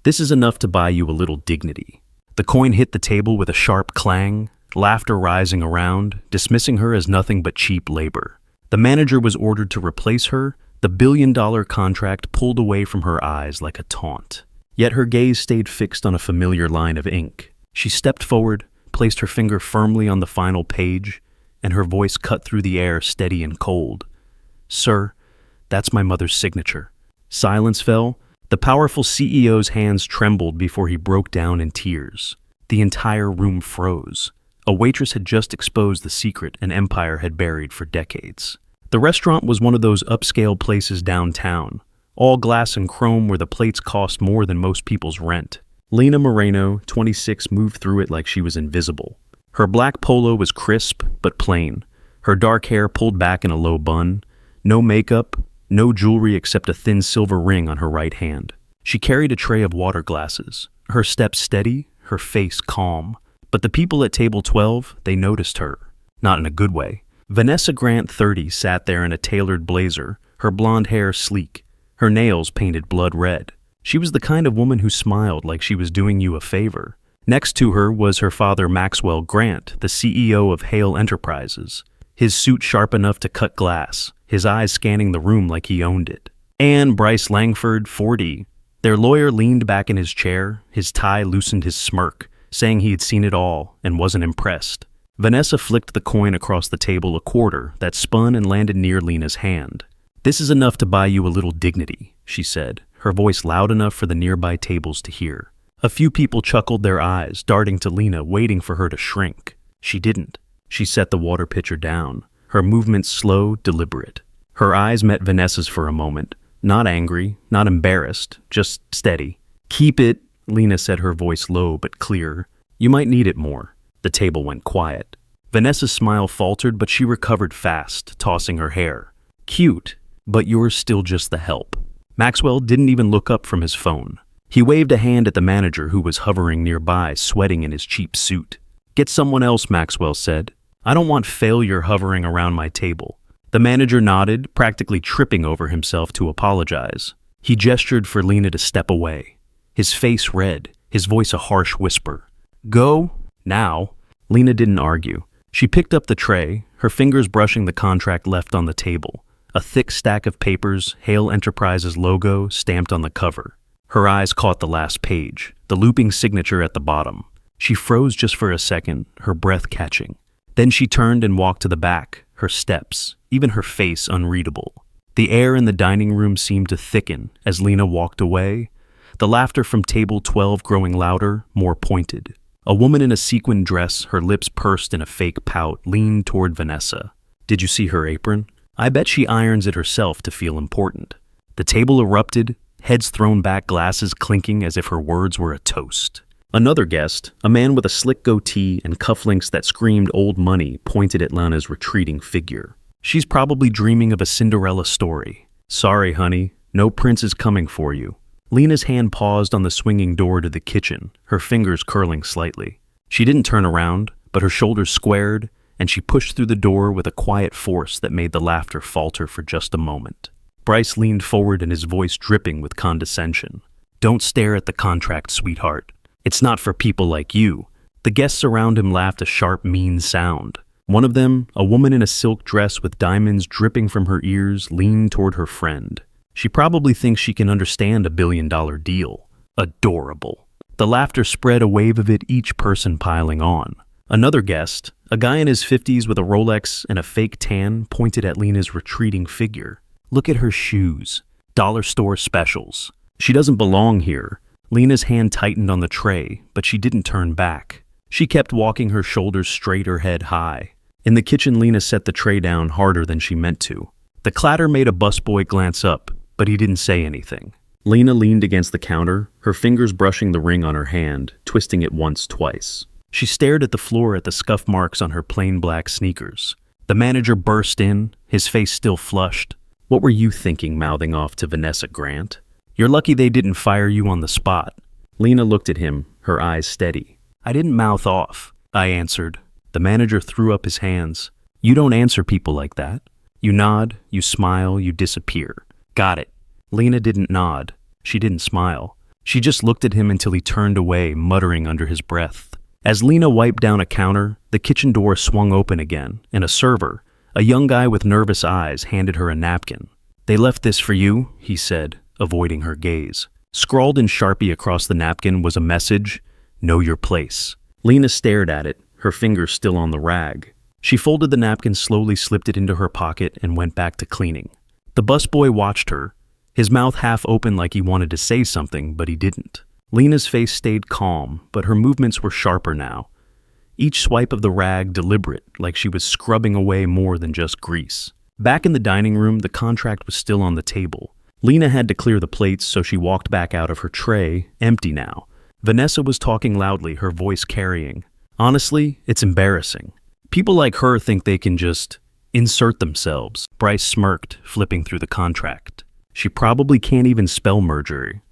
This is enough to buy you a little dignity." The coin hit the table with a sharp clang, laughter rising around, dismissing her as nothing but cheap labor. The manager was ordered to replace her, the billion-dollar contract pulled away from her eyes like a taunt. Yet her gaze stayed fixed on a familiar line of ink. She stepped forward, placed her finger firmly on the final page, and her voice cut through the air steady and cold. "Sir, that's my mother's signature." Silence fell. The powerful CEO's hands trembled before he broke down in tears. The entire room froze. A waitress had just exposed the secret an empire had buried for decades. The restaurant was one of those upscale places downtown, all glass and chrome where the plates cost more than most people's rent. Lena Moreno, 26, moved through it like she was invisible. Her black polo was crisp but plain, her dark hair pulled back in a low bun, no makeup, no jewelry except a thin silver ring on her right hand. She carried a tray of water glasses, her steps steady, her face calm. But the people at table 12, they noticed her. Not in a good way. Vanessa Grant, 30, sat there in a tailored blazer, her blonde hair sleek, her nails painted blood red. She was the kind of woman who smiled like she was doing you a favor. Next to her was her father Maxwell Grant, the CEO of Hale Enterprises, his suit sharp enough to cut glass, his eyes scanning the room like he owned it. And Bryce Langford, 40. Their lawyer leaned back in his chair, his tie loosened his smirk, saying he had seen it all and wasn't impressed. Vanessa flicked the coin across the table a quarter that spun and landed near Lena's hand. "This is enough to buy you a little dignity," she said, her voice loud enough for the nearby tables to hear. A few people chuckled their eyes, darting to Lena, waiting for her to shrink. She didn't. She set the water pitcher down, her movements slow, deliberate. Her eyes met Vanessa's for a moment, not angry, not embarrassed, just steady. "Keep it," Lena said, her voice low but clear. "You might need it more." The table went quiet. Vanessa's smile faltered, but she recovered fast, tossing her hair. "Cute, but you're still just the help." Maxwell didn't even look up from his phone. He waved a hand at the manager who was hovering nearby, sweating in his cheap suit. "Get someone else," Maxwell said. "I don't want failure hovering around my table." The manager nodded, practically tripping over himself to apologize. He gestured for Lena to step away. His face red, his voice a harsh whisper. "Go, now." Lena didn't argue. She picked up the tray, her fingers brushing the contract left on the table. A thick stack of papers, Hale Enterprises logo, stamped on the cover. Her eyes caught the last page, the looping signature at the bottom. She froze just for a second, her breath catching. Then she turned and walked to the back, her steps, even her face unreadable. The air in the dining room seemed to thicken as Lena walked away, the laughter from table 12 growing louder, more pointed. A woman in a sequin dress, her lips pursed in a fake pout, leaned toward Vanessa. "Did you see her apron? I bet she irons it herself to feel important." The table erupted, heads thrown back, glasses clinking as if her words were a toast. Another guest, a man with a slick goatee and cufflinks that screamed old money, pointed at Lena's retreating figure. "She's probably dreaming of a Cinderella story." "Sorry, honey, no prince is coming for you." Lena's hand paused on the swinging door to the kitchen, her fingers curling slightly. She didn't turn around, but her shoulders squared, and she pushed through the door with a quiet force that made the laughter falter for just a moment. Bryce leaned forward and his voice dripping with condescension. "Don't stare at the contract, sweetheart. It's not for people like you." The guests around him laughed a sharp, mean sound. One of them, a woman in a silk dress with diamonds dripping from her ears, leaned toward her friend. "She probably thinks she can understand a billion-dollar deal." Adorable. The laughter spread, a wave of it, each person piling on. Another guest, a guy in his 50s with a Rolex and a fake tan, pointed at Lena's retreating figure. "Look at her shoes. Dollar store specials. She doesn't belong here." Lena's hand tightened on the tray, but she didn't turn back. She kept walking, her shoulders straight, her head high. In the kitchen, Lena set the tray down harder than she meant to. The clatter made a busboy glance up, but he didn't say anything. Lena leaned against the counter, her fingers brushing the ring on her hand, twisting it once, twice. She stared at the floor at the scuff marks on her plain black sneakers. The manager burst in, his face still flushed. "What were you thinking, mouthing off to Vanessa Grant? You're lucky they didn't fire you on the spot." Lena looked at him, her eyes steady. "I didn't mouth off," I answered. The manager threw up his hands. "You don't answer people like that. You nod, you smile, you disappear." "Got it." Lena didn't nod. She didn't smile. She just looked at him until he turned away, muttering under his breath. As Lena wiped down a counter, the kitchen door swung open again, and a server, a young guy with nervous eyes, handed her a napkin. "They left this for you," he said, avoiding her gaze. Scrawled in Sharpie across the napkin was a message, "Know your place." Lena stared at it, her fingers still on the rag. She folded the napkin, slowly slipped it into her pocket, and went back to cleaning. The busboy watched her, his mouth half open like he wanted to say something, but he didn't. Lena's face stayed calm, but her movements were sharper now. Each swipe of the rag deliberate, like she was scrubbing away more than just grease. Back in the dining room, the contract was still on the table. Lena had to clear the plates, so she walked back out of her tray, empty now. Vanessa was talking loudly, her voice carrying. "Honestly, it's embarrassing. People like her think they can just insert themselves." Bryce smirked, flipping through the contract. "She probably can't even spell merger."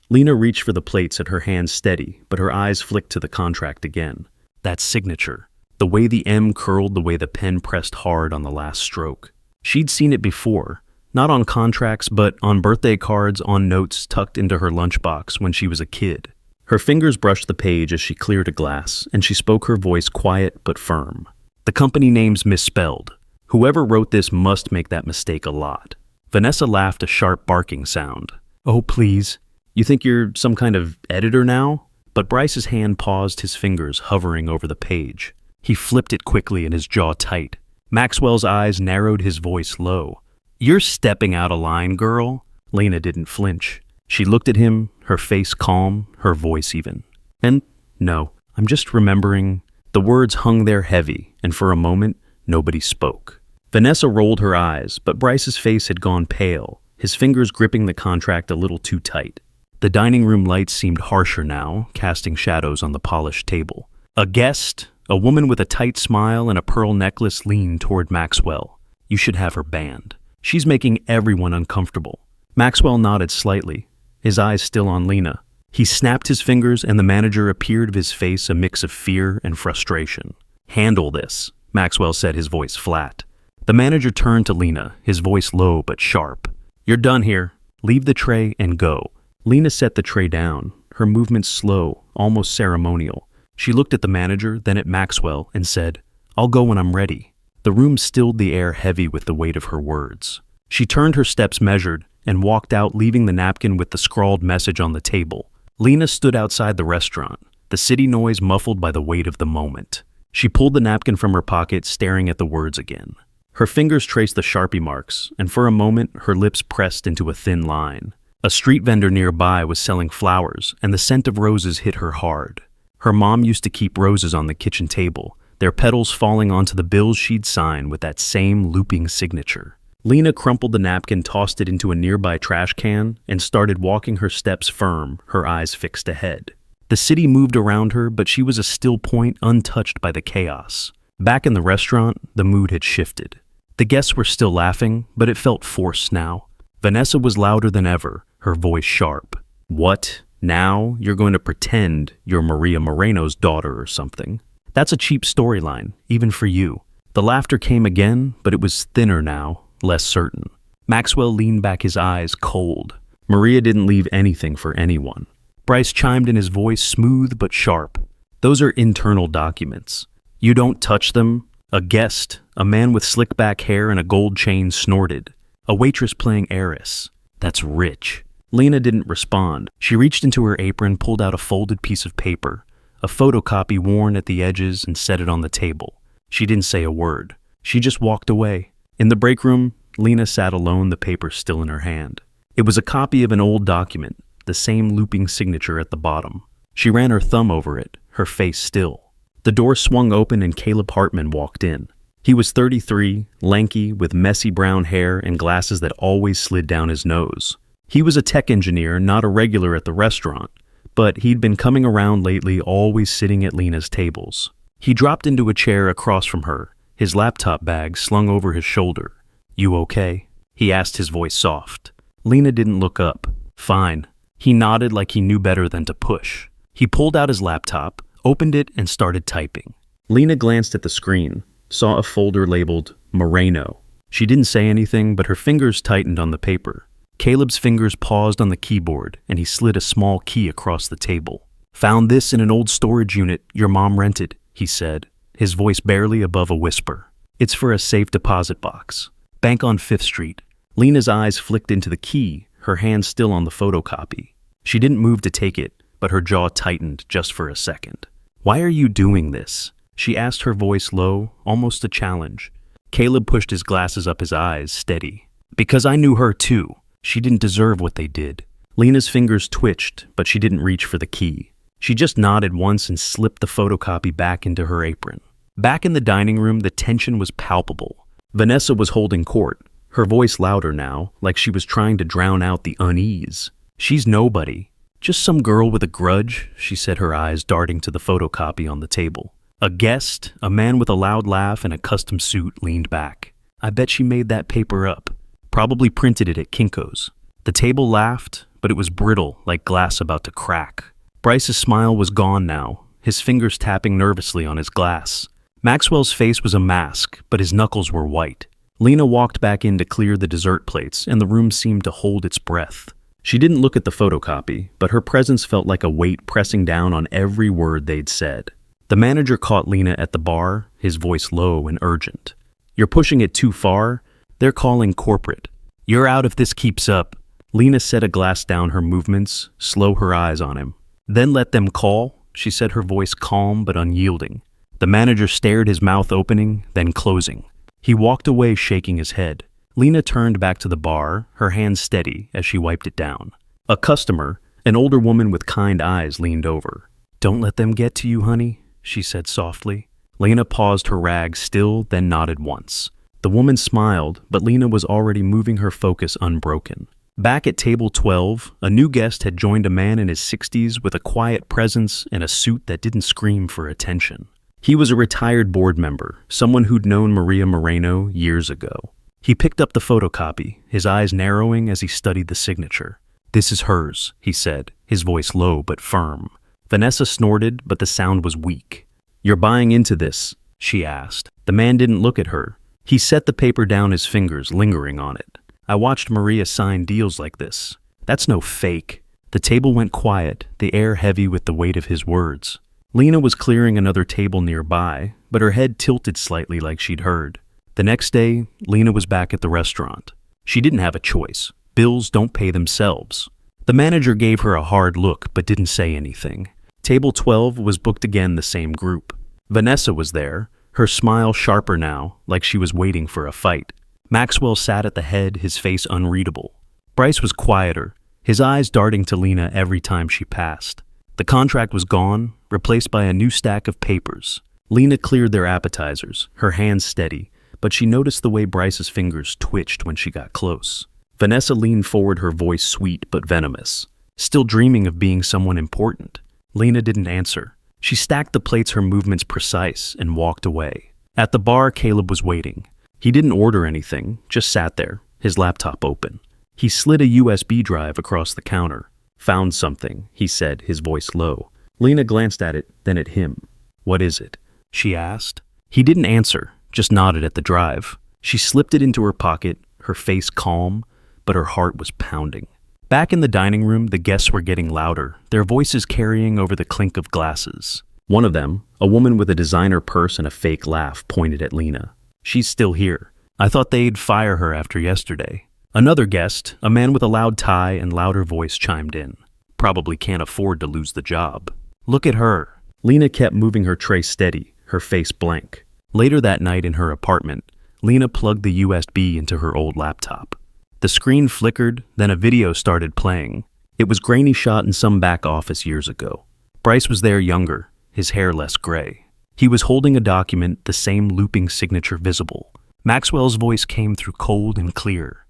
Lena reached for the plates at her hands steady, but her eyes flicked to the contract again. That signature. The way the M curled, the way the pen pressed hard on the last stroke. She'd seen it before, not on contracts, but on birthday cards, on notes tucked into her lunchbox when she was a kid. Her fingers brushed the page as she cleared a glass, and she spoke, her voice quiet but firm. "The company name's misspelled. Whoever wrote this must make that mistake a lot." Vanessa laughed, a sharp barking sound. "Oh, please. You think you're some kind of editor now?" But Bryce's hand paused, his fingers hovering over the page. He flipped it quickly and his jaw tight. Maxwell's eyes narrowed, his voice low. "You're stepping out of line, girl." Lena didn't flinch. She looked at him, her face calm, her voice even. "And no, I'm just remembering." The words hung there heavy, and for a moment, nobody spoke. Vanessa rolled her eyes, but Bryce's face had gone pale, his fingers gripping the contract a little too tight. The dining room lights seemed harsher now, casting shadows on the polished table. A guest, a woman with a tight smile and a pearl necklace, leaned toward Maxwell. "You should have her banned. She's making everyone uncomfortable." Maxwell nodded slightly, his eyes still on Lena. He snapped his fingers, and the manager appeared, of his face a mix of fear and frustration. "Handle this," Maxwell said, his voice flat. The manager turned to Lena, his voice low but sharp. "You're done here. Leave the tray and go." Lena set the tray down, her movements slow, almost ceremonial. She looked at the manager, then at Maxwell, and said, "I'll go when I'm ready." The room stilled, the air heavy with the weight of her words. She turned, her steps measured, and walked out, leaving the napkin with the scrawled message on the table. Lena stood outside the restaurant, the city noise muffled by the weight of the moment. She pulled the napkin from her pocket, staring at the words again. Her fingers traced the Sharpie marks, and for a moment, her lips pressed into a thin line. A street vendor nearby was selling flowers, and the scent of roses hit her hard. Her mom used to keep roses on the kitchen table, their petals falling onto the bills she'd sign with that same looping signature. Lena crumpled the napkin, tossed it into a nearby trash can, and started walking, her steps firm, her eyes fixed ahead. The city moved around her, but she was a still point, untouched by the chaos. Back in the restaurant, the mood had shifted. The guests were still laughing, but it felt forced now. Vanessa was louder than ever, her voice sharp. "What? Now you're going to pretend you're Maria Moreno's daughter or something? That's a cheap storyline, even for you." The laughter came again, but it was thinner now, less certain. Maxwell leaned back, his eyes cold. Maria didn't leave anything for anyone. Bryce chimed in, his voice smooth but sharp. "Those are internal documents. You don't touch them." A guest, a man with slick back hair and a gold chain, snorted. "A waitress playing heiress. That's rich." Lena didn't respond. She reached into her apron, pulled out a folded piece of paper, a photocopy worn at the edges, and set it on the table. She didn't say a word. She just walked away. In the break room, Lena sat alone, the paper still in her hand. It was a copy of an old document, the same looping signature at the bottom. She ran her thumb over it, her face still. The door swung open and Caleb Hartman walked in. He was 33, lanky, with messy brown hair and glasses that always slid down his nose. He was a tech engineer, not a regular at the restaurant, but he'd been coming around lately, always sitting at Lena's tables. He dropped into a chair across from her, his laptop bag slung over his shoulder. "You okay?" he asked, his voice soft. Lena didn't look up. "Fine." He nodded like he knew better than to push. He pulled out his laptop, opened it, and started typing. Lena glanced at the screen, saw a folder labeled Moreno. She didn't say anything, but her fingers tightened on the paper. Caleb's fingers paused on the keyboard, and he slid a small key across the table. "Found this in an old storage unit your mom rented," he said, his voice barely above a whisper. "It's for a safe deposit box. Bank on 5th Street. Lena's eyes flicked into the key, her hand still on the photocopy. She didn't move to take it, but her jaw tightened just for a second. "Why are you doing this?" she asked, her voice low, almost a challenge. Caleb pushed his glasses up his eyes, steady. "Because I knew her too. She didn't deserve what they did." Lena's fingers twitched, but she didn't reach for the key. She just nodded once and slipped the photocopy back into her apron. Back in the dining room, the tension was palpable. Vanessa was holding court, her voice louder now, like she was trying to drown out the unease. "She's nobody. Just some girl with a grudge," she said, her eyes darting to the photocopy on the table. A guest, a man with a loud laugh and a custom suit, leaned back. "I bet she made that paper up. Probably printed it at Kinko's." The table laughed, but it was brittle, like glass about to crack. Bryce's smile was gone now, his fingers tapping nervously on his glass. Maxwell's face was a mask, but his knuckles were white. Lena walked back in to clear the dessert plates, and the room seemed to hold its breath. She didn't look at the photocopy, but her presence felt like a weight pressing down on every word they'd said. The manager caught Lena at the bar, his voice low and urgent. "You're pushing it too far. They're calling corporate. You're out if this keeps up." Lena set a glass down her movements, slow her eyes on him. "Then let them call," she said, her voice calm but unyielding. The manager stared, his mouth opening, then closing. He walked away, shaking his head. Lena turned back to the bar, her hand steady as she wiped it down. A customer, an older woman with kind eyes, leaned over. "Don't let them get to you, honey," she said softly. Lena paused, her rag still, then nodded once. The woman smiled, but Lena was already moving her focus unbroken. Back at table 12, a new guest had joined a man in his 60s with a quiet presence and a suit that didn't scream for attention. He was a retired board member, someone who'd known Maria Moreno years ago. He picked up the photocopy, his eyes narrowing as he studied the signature. "This is hers," he said, his voice low but firm. Vanessa snorted, but the sound was weak. "You're buying into this?" she asked. The man didn't look at her. He set the paper down, his fingers lingering on it. "I watched Maria sign deals like this. That's no fake." The table went quiet, the air heavy with the weight of his words. Lena was clearing another table nearby, but her head tilted slightly like she'd heard. The next day, Lena was back at the restaurant. She didn't have a choice. Bills don't pay themselves. The manager gave her a hard look but didn't say anything. Table 12 was booked again, the same group. Vanessa was there, her smile sharper now, like she was waiting for a fight. Maxwell sat at the head, his face unreadable. Bryce was quieter, his eyes darting to Lena every time she passed. The contract was gone, replaced by a new stack of papers. Lena cleared their appetizers, her hands steady, but she noticed the way Bryce's fingers twitched when she got close. Vanessa leaned forward, her voice sweet but venomous. Still dreaming of being someone important. Lena didn't answer. She stacked the plates, her movements precise, and walked away. At the bar, Caleb was waiting. He didn't order anything, just sat there, his laptop open. He slid a USB drive across the counter. "Found something," he said, his voice low. Lena glanced at it, then at him. "What is it?" she asked. He didn't answer, just nodded at the drive. She slipped it into her pocket, her face calm, but her heart was pounding. Back in the dining room, the guests were getting louder, their voices carrying over the clink of glasses. One of them, a woman with a designer purse and a fake laugh, pointed at Lena. "She's still here. I thought they'd fire her after yesterday." Another guest, a man with a loud tie and louder voice, chimed in. "Probably can't afford to lose the job. Look at her." Lena kept moving her tray steady, her face blank. Later that night in her apartment, Lena plugged the USB into her old laptop. The screen flickered, then a video started playing. It was grainy, shot in some back office years ago. Bryce was there, younger, his hair less gray. He was holding a document, the same looping signature visible. Maxwell's voice came through cold and clear.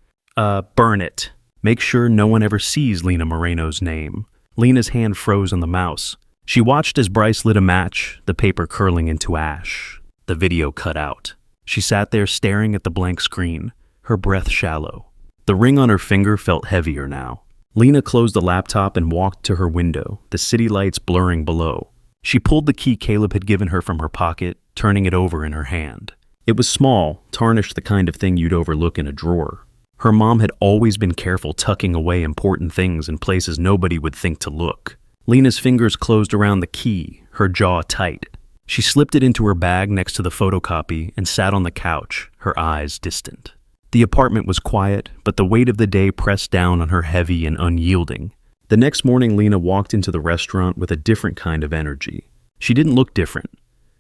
Burn it. Make sure no one ever sees Lena Moreno's name." Lena's hand froze on the mouse. She watched as Bryce lit a match, the paper curling into ash. The video cut out. She sat there staring at the blank screen, her breath shallow. The ring on her finger felt heavier now. Lena closed the laptop and walked to her window, the city lights blurring below. She pulled the key Caleb had given her from her pocket, turning it over in her hand. It was small, tarnished, the kind of thing you'd overlook in a drawer. Her mom had always been careful tucking away important things in places nobody would think to look. Lena's fingers closed around the key, her jaw tight. She slipped it into her bag next to the photocopy and sat on the couch, her eyes distant. The apartment was quiet, but the weight of the day pressed down on her heavy and unyielding. The next morning, Lena walked into the restaurant with a different kind of energy. She didn't look different.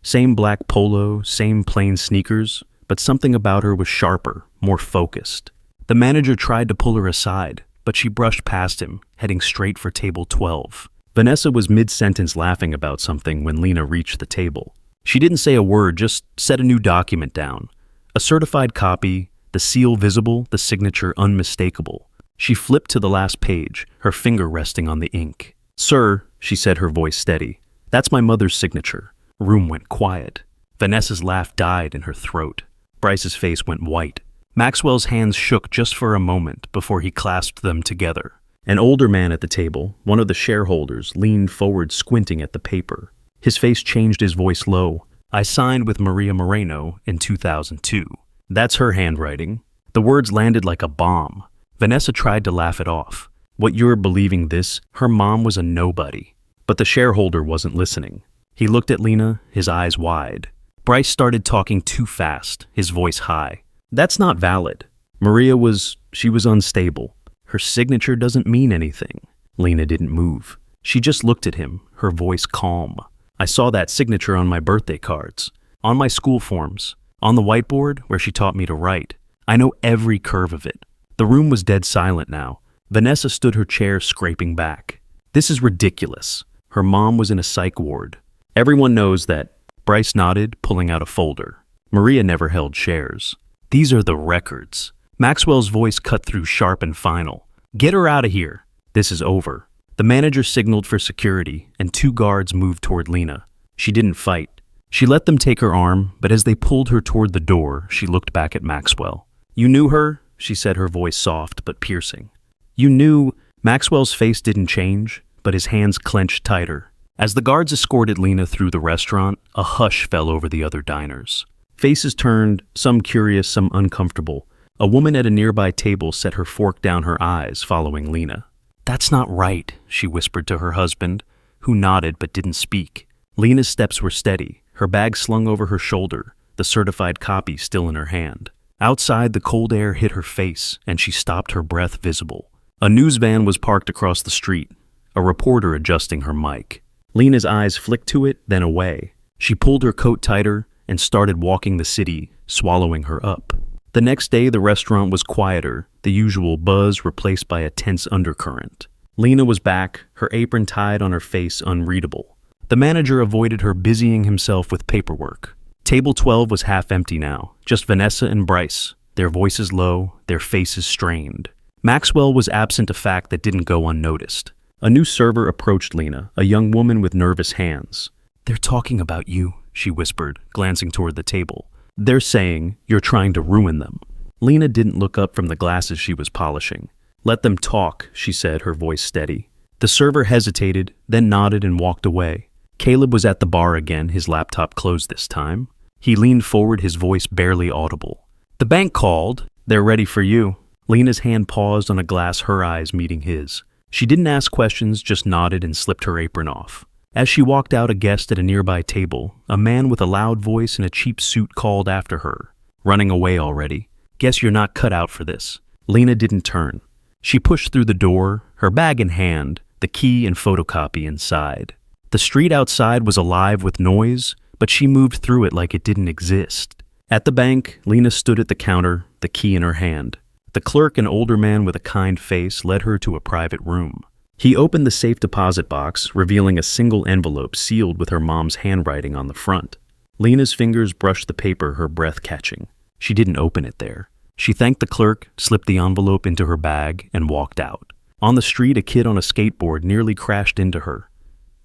Same black polo, same plain sneakers, but something about her was sharper, more focused. The manager tried to pull her aside, but she brushed past him, heading straight for table 12. Vanessa was mid-sentence laughing about something when Lena reached the table. She didn't say a word, just set a new document down. A certified copy, the seal visible, the signature unmistakable. She flipped to the last page, her finger resting on the ink. "Sir," she said, her voice steady, "that's my mother's signature." Room went quiet. Vanessa's laugh died in her throat. Bryce's face went white. Maxwell's hands shook just for a moment before he clasped them together. An older man at the table, one of the shareholders, leaned forward squinting at the paper. His face changed, his voice low. "I signed with Maria Moreno in 2002. That's her handwriting." The words landed like a bomb. Vanessa tried to laugh it off. "What, you're believing this? Her mom was a nobody." But the shareholder wasn't listening. He looked at Lena, his eyes wide. Bryce started talking too fast, his voice high. "That's not valid. She was unstable. Her signature doesn't mean anything." Lena didn't move. She just looked at him, her voice calm. "I saw that signature on my birthday cards, on my school forms, on the whiteboard where she taught me to write. I know every curve of it." The room was dead silent now. Vanessa stood her chair scraping back. "This is ridiculous. Her mom was in a psych ward. Everyone knows that." Bryce nodded, pulling out a folder. "Maria never held shares. These are the records." Maxwell's voice cut through sharp and final. "Get her out of here. This is over." The manager signaled for security, and 2 guards moved toward Lena. She didn't fight. She let them take her arm, but as they pulled her toward the door, she looked back at Maxwell. "You knew her?" she said, her voice soft but piercing. "You knew—" Maxwell's face didn't change, but his hands clenched tighter. As the guards escorted Lena through the restaurant, a hush fell over the other diners. Faces turned, some curious, some uncomfortable. A woman at a nearby table set her fork down her eyes, following Lena. "That's not right," she whispered to her husband, who nodded but didn't speak. Lena's steps were steady, her bag slung over her shoulder, the certified copy still in her hand. Outside, the cold air hit her face, and she stopped, her breath visible. A news van was parked across the street, a reporter adjusting her mic. Lena's eyes flicked to it, then away. She pulled her coat tighter and started walking the city, swallowing her up. The next day, the restaurant was quieter, the usual buzz replaced by a tense undercurrent. Lena was back, her apron tied on her face unreadable. The manager avoided her, busying himself with paperwork. Table 12 was half empty now, just Vanessa and Bryce, their voices low, their faces strained. Maxwell was absent, a fact that didn't go unnoticed. A new server approached Lena, a young woman with nervous hands. "They're talking about you," she whispered, glancing toward the table. "They're saying you're trying to ruin them." Lena didn't look up from the glasses she was polishing. "Let them talk," she said, her voice steady. The server hesitated, then nodded and walked away. Caleb was at the bar again, his laptop closed this time. He leaned forward, his voice barely audible. "The bank called. They're ready for you." Lena's hand paused on a glass, her eyes meeting his. She didn't ask questions, just nodded and slipped her apron off. As she walked out, a guest at a nearby table, a man with a loud voice and a cheap suit, called after her. "Running away already? Guess you're not cut out for this." Lena didn't turn. She pushed through the door, her bag in hand, the key and photocopy inside. The street outside was alive with noise, but she moved through it like it didn't exist. At the bank, Lena stood at the counter, the key in her hand. The clerk, an older man with a kind face, led her to a private room. He opened the safe deposit box, revealing a single envelope sealed with her mom's handwriting on the front. Lena's fingers brushed the paper, her breath catching. She didn't open it there. She thanked the clerk, slipped the envelope into her bag, and walked out. On the street, a kid on a skateboard nearly crashed into her.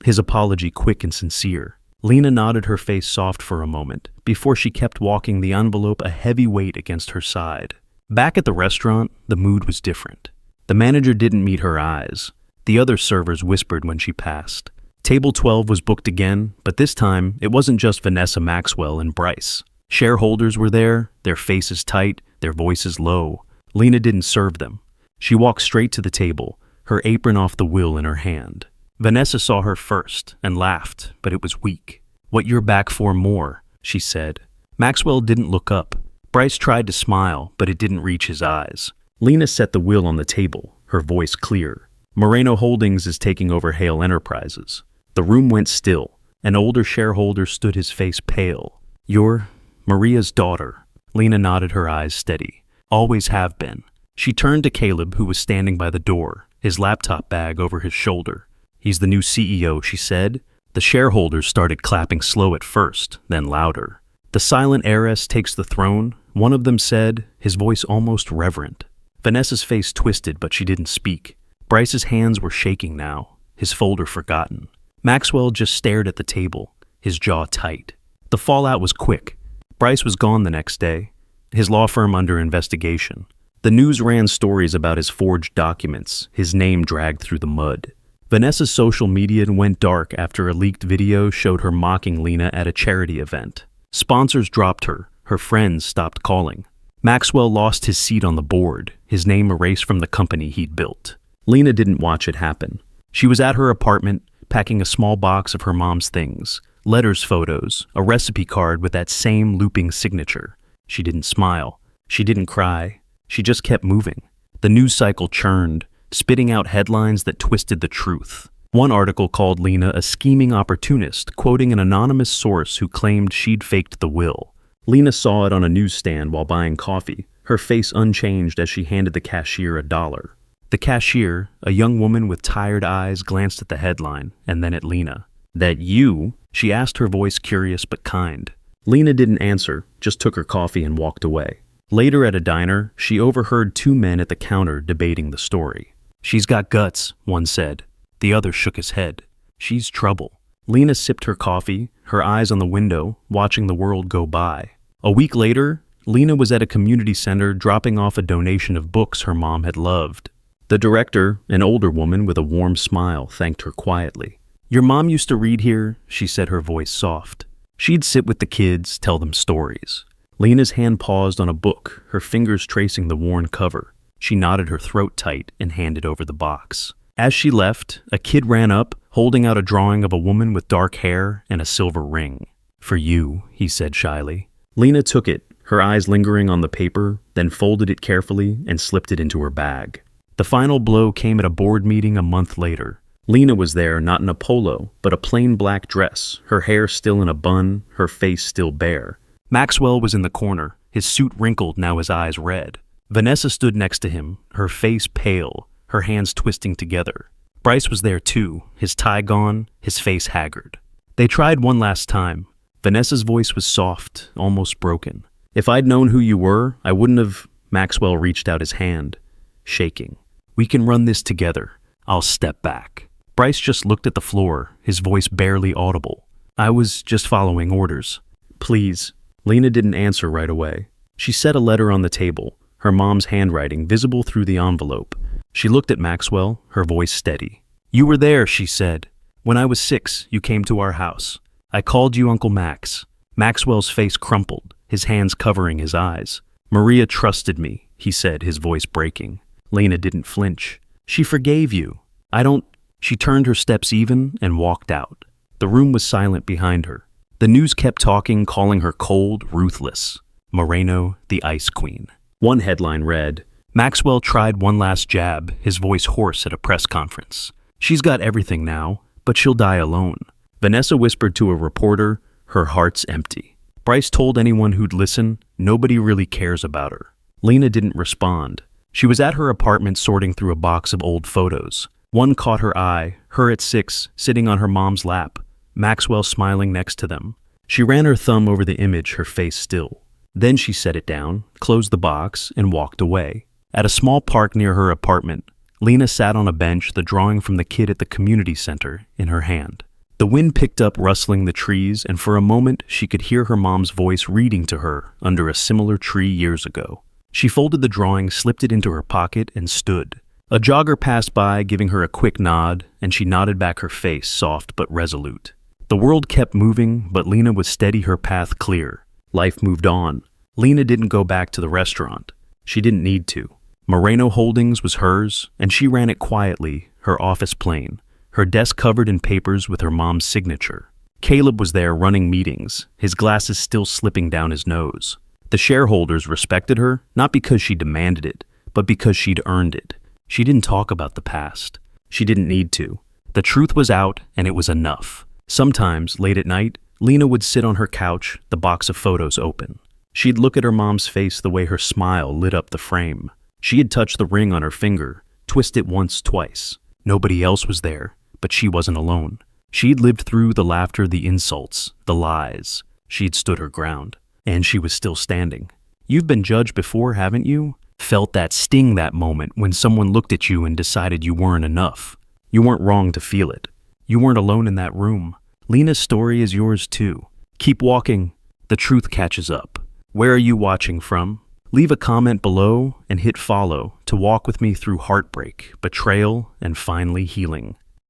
His apology quick and sincere. Lena nodded, her face soft for a moment, before she kept walking, the envelope a heavy weight against her side. Back at the restaurant, the mood was different. The manager didn't meet her eyes. The other servers whispered when she passed. Table 12 was booked again, but this time, it wasn't just Vanessa, Maxwell, and Bryce. Shareholders were there, their faces tight, their voices low. Lena didn't serve them. She walked straight to the table, her apron off the will in her hand. Vanessa saw her first and laughed, but it was weak. "What you're back for more," she said. Maxwell didn't look up. Bryce tried to smile, but it didn't reach his eyes. Lena set the will on the table, her voice clear. "Moreno Holdings is taking over Hale Enterprises." The room went still. An older shareholder stood, his face pale. "You're Maria's daughter." Lena nodded, her eyes steady. "Always have been." She turned to Caleb, who was standing by the door, his laptop bag over his shoulder. "He's the new CEO," she said. The shareholders started clapping, slow at first, then louder. "The silent heiress takes the throne," one of them said, his voice almost reverent. Vanessa's face twisted, but she didn't speak. Bryce's hands were shaking now, his folder forgotten. Maxwell just stared at the table, his jaw tight. The fallout was quick. Bryce was gone the next day, his law firm under investigation. The news ran stories about his forged documents, his name dragged through the mud. Vanessa's social media went dark after a leaked video showed her mocking Lena at a charity event. Sponsors dropped her, her friends stopped calling. Maxwell lost his seat on the board, his name erased from the company he'd built. Lena didn't watch it happen. She was at her apartment, packing a small box of her mom's things, letters, photos, a recipe card with that same looping signature. She didn't smile. She didn't cry. She just kept moving. The news cycle churned, spitting out headlines that twisted the truth. One article called Lena a scheming opportunist, quoting an anonymous source who claimed she'd faked the will. Lena saw it on a newsstand while buying coffee, her face unchanged as she handed the cashier $1. The cashier, a young woman with tired eyes, glanced at the headline and then at Lena. "That you?" she asked, her voice curious but kind. Lena didn't answer, just took her coffee and walked away. Later at a diner, she overheard two men at the counter debating the story. "She's got guts," one said. The other shook his head. "She's trouble." Lena sipped her coffee, her eyes on the window, watching the world go by. A week later, Lena was at a community center dropping off a donation of books her mom had loved. The director, an older woman with a warm smile, thanked her quietly. "Your mom used to read here," she said, her voice soft. She'd sit with the kids, tell them stories. Lena's hand paused on a book, her fingers tracing the worn cover. She knotted her throat tight and handed over the box. As she left, a kid ran up, holding out a drawing of a woman with dark hair and a silver ring. "For you," he said shyly. Lena took it, her eyes lingering on the paper, then folded it carefully and slipped it into her bag. The final blow came at a board meeting a month later. Lena was there, not in a polo, but a plain black dress, her hair still in a bun, her face still bare. Maxwell was in the corner, his suit wrinkled, now his eyes red. Vanessa stood next to him, her face pale, her hands twisting together. Bryce was there too, his tie gone, his face haggard. They tried one last time. Vanessa's voice was soft, almost broken. "If I'd known who you were, I wouldn't have..." Maxwell reached out his hand, shaking. "We can run this together. I'll step back." Bryce just looked at the floor, his voice barely audible. "I was just following orders. Please." Lena didn't answer right away. She set a letter on the table, her mom's handwriting visible through the envelope. She looked at Maxwell, her voice steady. "You were there," she said. "When I was 6, you came to our house. I called you Uncle Max." Maxwell's face crumpled, his hands covering his eyes. "Maria trusted me," he said, his voice breaking. Lena didn't flinch. "She forgave you. I don't..." She turned her steps even and walked out. The room was silent behind her. The news kept talking, calling her cold, ruthless. Moreno, the Ice Queen. One headline read, "Maxwell tried one last jab," his voice hoarse at a press conference. "She's got everything now, but she'll die alone." Vanessa whispered to a reporter, her heart's empty. Bryce told anyone who'd listen, nobody really cares about her. Lena didn't respond. She was at her apartment sorting through a box of old photos. One caught her eye, her at 6, sitting on her mom's lap, Maxwell smiling next to them. She ran her thumb over the image, her face still. Then she set it down, closed the box, and walked away. At a small park near her apartment, Lena sat on a bench, the drawing from the kid at the community center in her hand. The wind picked up, rustling the trees, and for a moment she could hear her mom's voice reading to her under a similar tree years ago. She folded the drawing, slipped it into her pocket, and stood. A jogger passed by, giving her a quick nod, and she nodded back, her face soft but resolute. The world kept moving, but Lena was steady, her path clear. Life moved on. Lena didn't go back to the restaurant. She didn't need to. Moreno Holdings was hers, and she ran it quietly, her office plain, her desk covered in papers with her mom's signature. Caleb was there running meetings, his glasses still slipping down his nose. The shareholders respected her, not because she demanded it, but because she'd earned it. She didn't talk about the past. She didn't need to. The truth was out, and it was enough. Sometimes, late at night, Lena would sit on her couch, the box of photos open. She'd look at her mom's face the way her smile lit up the frame. She had touched the ring on her finger, twist it once, twice. Nobody else was there, but she wasn't alone. She'd lived through the laughter, the insults, the lies. She'd stood her ground, and she was still standing. You've been judged before, haven't you? Felt that sting that moment when someone looked at you and decided you weren't enough. You weren't wrong to feel it. You weren't alone in that room. Lena's story is yours too. Keep walking. The truth catches up. Where are you watching from? Leave a comment below and hit follow to walk with me through heartbreak, betrayal, and finally healing.